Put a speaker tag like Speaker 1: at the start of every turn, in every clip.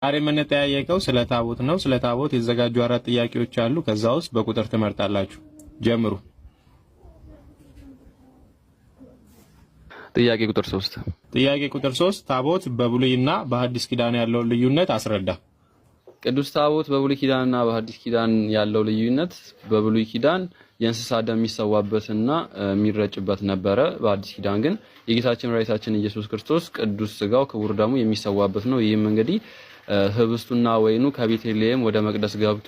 Speaker 1: ዛሬ የምንጠያየቀው ስለ ታቦት ነው። ስለ ታቦት የተዘጋጁ 4 ጥያቄዎች አሉ። ከዛ ውስጥ በቁጥር ትመርጣላችሁ። ጀምሩ።
Speaker 2: ጥያቄ ቁጥር 3
Speaker 1: ጥያቄ ቁጥር 3 ታቦት በብሉይና በሐዲስ ኪዳን ያለውን ልዩነት አስረዳ።
Speaker 2: ቅዱስ ታቦት በብሉይ ኪዳንና በሐዲስ ኪዳን ያለው ልዩነት በብሉይ ኪዳን የእንስሳ ደም የሚሰዋበትና የሚረጭበት ነበረ። በሐዲስ ኪዳን ግን የጌታችን መድኃኒታችን ኢየሱስ ክርስቶስ ቅዱስ ሥጋው ክቡር ደሙ የሚሰዋበት ነው። ይህም እንግዲህ ህብስቱና ወይኑ ከቤተልሔም ወደ መቅደስ ገብቶ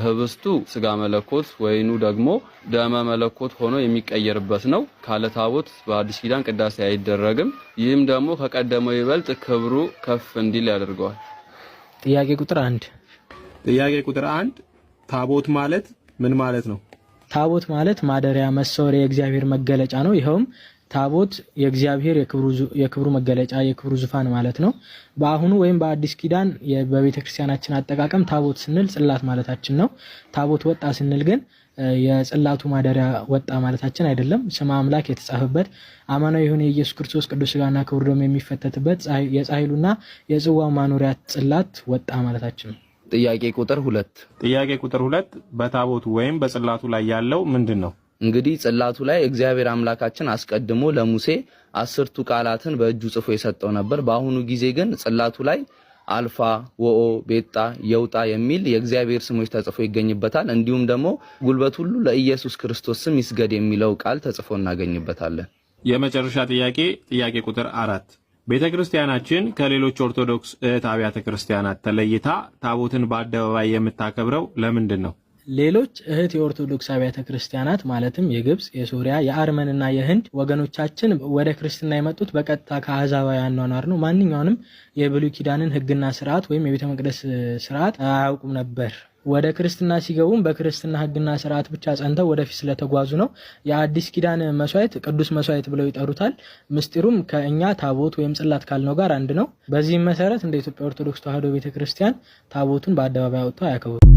Speaker 2: ህብስቱ ስጋ መለኮት ወይኑ ደግሞ ደመ መለኮት ሆኖ የሚቀየርበት ነው። ካለ ታቦት በሐዲስ ኪዳን ቅዳሴ አይደረግም። ይህም ደግሞ ከቀደመው ይበልጥ ክብሩ ከፍ እንዲል ያደርገዋል።
Speaker 3: ጥያቄ ቁጥር 1
Speaker 1: ጥያቄ ቁጥር 1 ታቦት ማለት ምን ማለት ነው?
Speaker 3: ታቦት ማለት ማደሪያ፣ መሰወሪያ፣ የእግዚአብሔር መገለጫ ነው። ይኸውም ታቦት የእግዚአብሔር የክብሩ መገለጫ የክብሩ ዙፋን ማለት ነው። በአሁኑ ወይም በአዲስ ኪዳን በቤተክርስቲያናችን አጠቃቀም ታቦት ስንል ጽላት ማለታችን ነው። ታቦት ወጣ ስንል ግን የጽላቱ ማደሪያ ወጣ ማለታችን አይደለም። ስመ አምላክ የተጻፈበት አማናዊ የሆነ የኢየሱስ ክርስቶስ ቅዱስ ሥጋና ክቡር ደሙ የሚፈተትበት የጻሕሉና የጽዋው ማኖሪያ ጽላት ወጣ ማለታችን ነው።
Speaker 4: ጥያቄ ቁጥር 2
Speaker 1: ጥያቄ ቁጥር 2 በታቦቱ ወይም በጽላቱ ላይ ያለው ምንድነው?
Speaker 4: እንግዲህ ጽላቱ ላይ እግዚአብሔር አምላካችን አስቀድሞ ለሙሴ 10ቱ ቃላትን በእጁ ጽፎ የሰጠው ነበር። በአሁኑ ጊዜ ግን ጽላቱ ላይ አልፋ፣ ወኦ፣ ቤጣ፣ የውጣ የሚል የእግዚአብሔር ስሞች ተጽፎ ይገኝበታል። እንዲሁም ደግሞ ጉልበት ሁሉ ለኢየሱስ ክርስቶስ ስም ይስገድ የሚለው ቃል ተጽፎ እናገኝበታለን።
Speaker 1: የመጨረሻ ጥያቄ ቁጥር 4 ቤተክርስቲያናችን ከሌሎች ኦርቶዶክስ እህት አብያተ ክርስቲያናት ተለይታ ታቦትን በአደባባይ የምታከብረው ለምንድን ነው?
Speaker 3: ሌሎች እህት የኦርቶዶክስ አብያተ ክርስቲያናት ማለትም የግብጽ፣ የሶሪያ፣ የአርመንና የህንድ ወገኖቻችን ወደ ክርስትና የመጡት በቀጥታ ከአሕዛባውያን አኗኗር ነው። ማንኛውንም የብሉይ ኪዳንን ሕግና ስርዓት ወይም የቤተ መቅደስ ስርዓት አያውቁም ነበር። ወደ ክርስትና ሲገቡም በክርስትና ሕግና ስርዓት ብቻ ጸንተው ወደፊት ስለተጓዙ ነው። የአዲስ ኪዳን መስዋዕት ቅዱስ መስዋዕት ብለው ይጠሩታል። ምስጢሩም ከእኛ ታቦት ወይም ጽላት ካልነው ጋር አንድ ነው። በዚህም መሰረት እንደ ኢትዮጵያ ኦርቶዶክስ ተዋሕዶ ቤተክርስቲያን ታቦቱን በአደባባይ አውጥተው አያከብሩም።